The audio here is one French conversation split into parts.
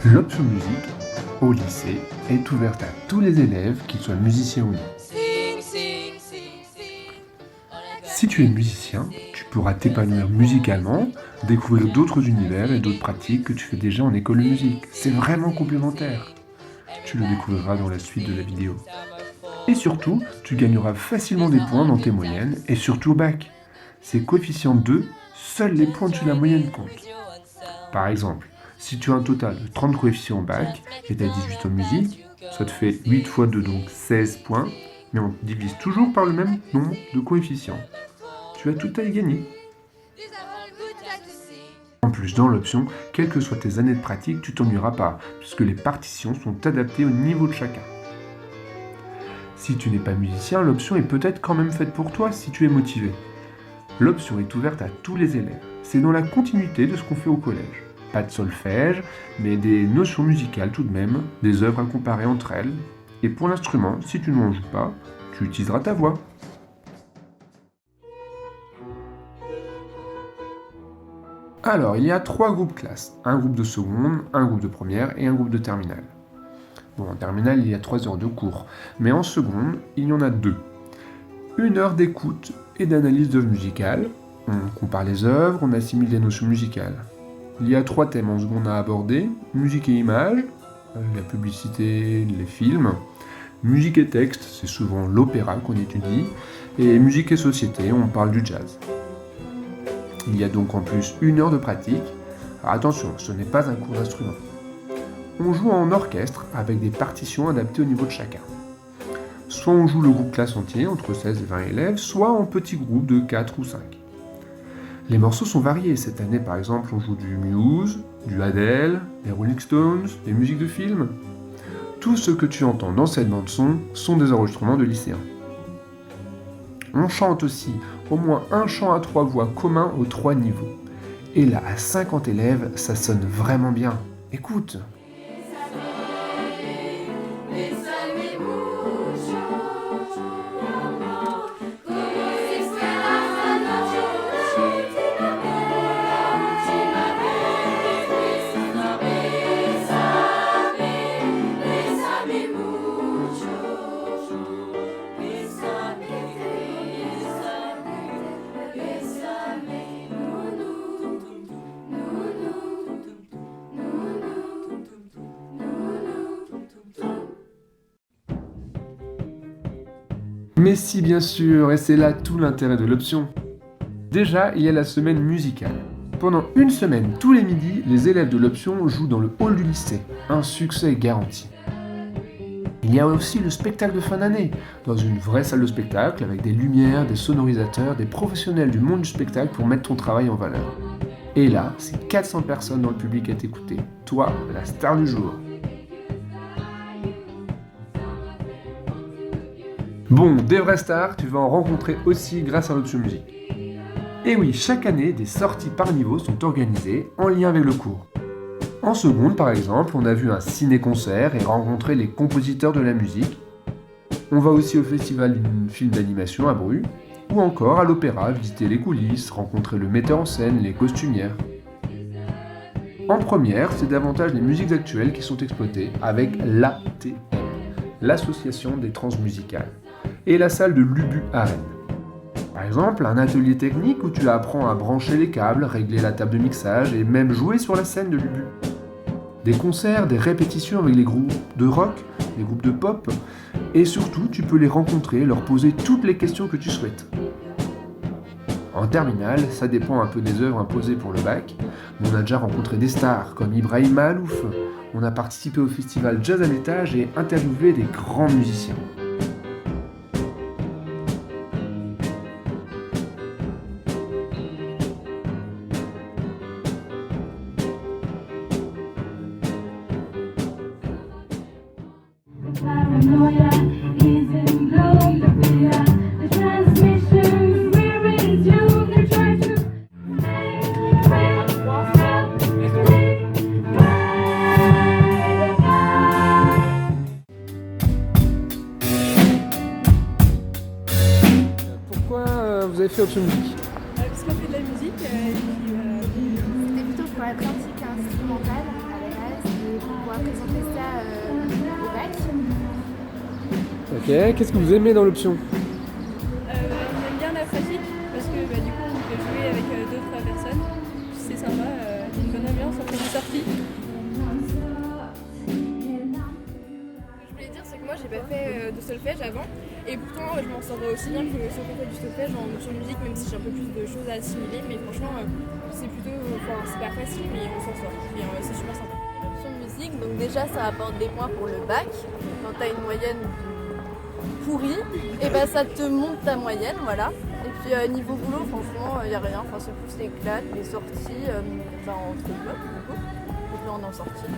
L'option musique au lycée est ouverte à tous les élèves, qu'ils soient musiciens ou non. Si tu es musicien, tu pourras t'épanouir musicalement, découvrir d'autres univers et d'autres pratiques que tu fais déjà en école de musique. C'est vraiment complémentaire. Tu le découvriras dans la suite de la vidéo. Et surtout, tu gagneras facilement des points dans tes moyennes et surtout au bac. C'est coefficient 2, seuls les points dessus de la moyenne comptent. Par exemple, si tu as un total de 30 coefficients au bac et tu as 18 en musique, ça te fait 8 fois 2, donc 16 points, mais on divise toujours par le même nombre de coefficients. Tu as tout à y gagner. En plus, dans l'option, quelles que soient tes années de pratique, tu t'ennuieras pas, puisque les partitions sont adaptées au niveau de chacun. Si tu n'es pas musicien, l'option est peut-être quand même faite pour toi si tu es motivé. L'option est ouverte à tous les élèves. C'est dans la continuité de ce qu'on fait au collège. Pas de solfège, mais des notions musicales tout de même, des œuvres à comparer entre elles. Et pour l'instrument, si tu n'en joues pas, tu utiliseras ta voix. Alors, il y a 3 groupes classes. Un groupe de seconde, un groupe de première et un groupe de terminale. Bon, en terminale, il y a 3 heures de cours, mais en seconde, il y en a 2. 1 heure d'écoute et d'analyse d'œuvres musicales. On compare les œuvres, on assimile les notions musicales. Il y a 3 thèmes en seconde à aborder, musique et images, la publicité, les films. Musique et texte, c'est souvent l'opéra qu'on étudie. Et musique et société, on parle du jazz. Il y a donc en plus 1 heure de pratique. Alors attention, ce n'est pas un cours d'instrument. On joue en orchestre avec des partitions adaptées au niveau de chacun. Soit on joue le groupe classe entier, entre 16 et 20 élèves, soit en petits groupes de 4 ou 5. Les morceaux sont variés. Cette année, par exemple, on joue du Muse, du Adele, des Rolling Stones, des musiques de films. Tout ce que tu entends dans cette bande-son sont des enregistrements de lycéens. On chante aussi au moins un chant à 3 voix commun aux 3 niveaux. Et là, à 50 élèves, ça sonne vraiment bien. Écoute! Mais si, bien sûr, et c'est là tout l'intérêt de l'option. Déjà, il y a la semaine musicale. Pendant une semaine, tous les midis, les élèves de l'option jouent dans le hall du lycée. Un succès garanti. Il y a aussi le spectacle de fin d'année, dans une vraie salle de spectacle, avec des lumières, des sonorisateurs, des professionnels du monde du spectacle pour mettre ton travail en valeur. Et là, c'est 400 personnes dans le public à t'écouter. Toi, la star du jour. Bon, des vrais stars, tu vas en rencontrer aussi grâce à l'option musique. Et oui, chaque année, des sorties par niveau sont organisées en lien avec le cours. En seconde, par exemple, on a vu un ciné-concert et rencontré les compositeurs de la musique. On va aussi au festival du film d'animation à Bru, ou encore à l'opéra, visiter les coulisses, rencontrer le metteur en scène, les costumières. En première, c'est davantage les musiques actuelles qui sont exploitées avec l'ATM, l'Association des transmusicales, et la salle de l'Ubu à Rennes. Par exemple, un atelier technique où tu apprends à brancher les câbles, régler la table de mixage et même jouer sur la scène de l'Ubu. Des concerts, des répétitions avec les groupes de rock, les groupes de pop, et surtout tu peux les rencontrer, leur poser toutes les questions que tu souhaites. En terminale, ça dépend un peu des œuvres imposées pour le bac, mais on a déjà rencontré des stars comme Ibrahim Malouf, on a participé au festival Jazz à l'étage et interviewé des grands musiciens. Pourquoi vous avez fait option musique? Parce qu'on fait de la musique et puis C'était plutôt pour la pratique instrumentale à la base. pourra présenter ça au bac. Ok, qu'est-ce que vous aimez dans l'option? On aime bien la pratique parce que du coup on peut jouer avec d'autres personnes. C'est sympa, il y a une bonne ambiance après une sortie. Ce que je voulais dire c'est que moi j'ai pas fait de solfège avant et pourtant je m'en sortais aussi bien que ceux qui ont fait du solfège en option musique, même si j'ai un peu plus de choses à assimiler, mais franchement c'est plutôt, c'est pas facile mais on s'en sort et c'est super sympa. L'option musique, donc déjà ça apporte des points pour le bac. Quand tu as une moyenne pourrie, et ben ça te monte ta moyenne, voilà. Et puis niveau boulot, franchement, il n'y a rien. Enfin, c'est plus les claques, les sorties, entre blocs, du coup. Et puis on est en sortie.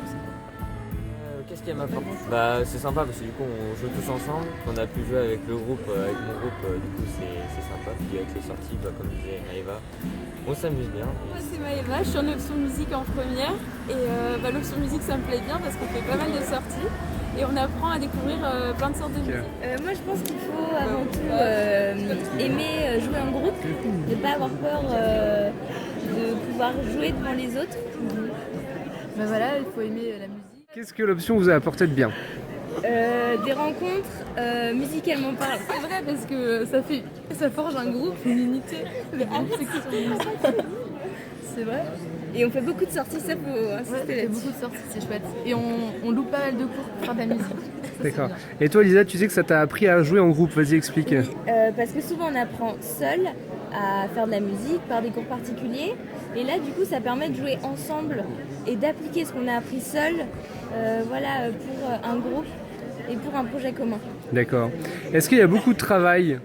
Qu'est-ce qu'il y a maintenant? C'est sympa parce que du coup on joue tous ensemble, on a pu jouer avec le groupe, avec mon groupe, du coup c'est sympa. Puis avec les sorties, comme disait Maëva, on s'amuse bien. Moi c'est Maëva, je suis en option musique en première et l'option musique ça me plaît bien parce qu'on fait pas mal de sorties et on apprend à découvrir plein de sortes de musique. Moi je pense qu'il faut avant tout aimer jouer en groupe, ne pas avoir peur de pouvoir jouer devant les autres. Voilà, il faut aimer la musique. Qu'est-ce que l'option vous a apporté de bien? Des rencontres musicalement parlant. C'est vrai parce que ça forge un groupe, une unité. C'est vrai. Et on fait beaucoup de sorties, ça faut insister là-dessus. Beaucoup de sorties, c'est chouette. Et on loupe pas mal de cours pour faire de la musique. D'accord. Et toi Lisa, tu sais que ça t'a appris à jouer en groupe, vas-y explique. Parce que souvent on apprend seul à faire de la musique par des cours particuliers. Et là du coup ça permet de jouer ensemble et d'appliquer ce qu'on a appris seul pour un groupe et pour un projet commun. D'accord. Est-ce qu'il y a beaucoup de travail?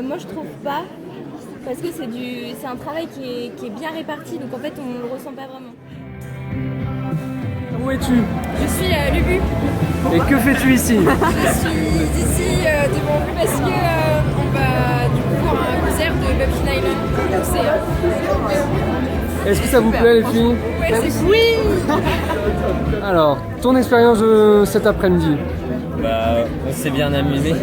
Moi je trouve pas, parce que c'est un travail qui est bien réparti, donc en fait on le ressent pas vraiment. Où es-tu? Je suis Lubu. Et que fais-tu ici? Je suis ici devant vous parce que on va du coup voir un concert de Bumpkin Island. Est-ce que ça vous plaît les filles? Ouais, c'est cool. Alors, ton expérience de cet après-midi? On s'est bien amusé.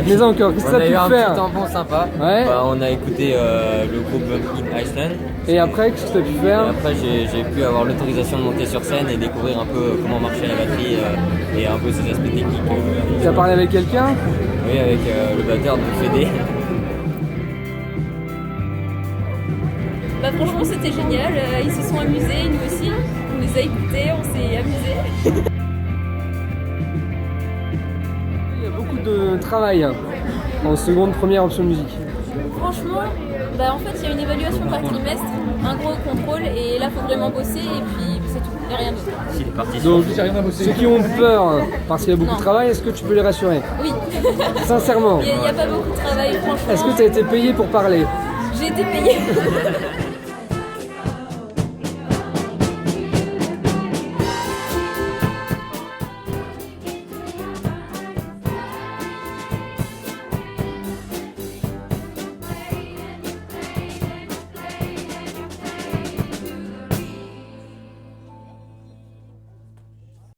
Mais encore, qu'est-ce que On ça a eu a un pu faire? petit tampon sympa. Ouais. On a écouté le groupe Bumpkin Island. Et après, qu'est-ce que tu as pu Et faire? après j'ai pu avoir l'autorisation de monter sur scène et découvrir un peu comment marchait la batterie et un peu ses aspects techniques. Tu as parlé avec quelqu'un? Oui, avec le batteur de Fédé. Franchement c'était génial, ils se sont amusés, nous aussi. On les a écoutés, on s'est amusés. Il y a beaucoup de travail en seconde, première option musique. Franchement, en fait il y a une évaluation par trimestre, un gros contrôle et là il faut vraiment bosser et puis c'est tout, il n'y a rien d'autre. S'il est parti Donc, ceux qui ont peur parce qu'il y a beaucoup Non. de travail, est-ce que tu peux les rassurer? Oui, Sincèrement. il n'y a pas beaucoup de travail franchement. Est-ce que tu as été payé pour parler? J'ai été payée.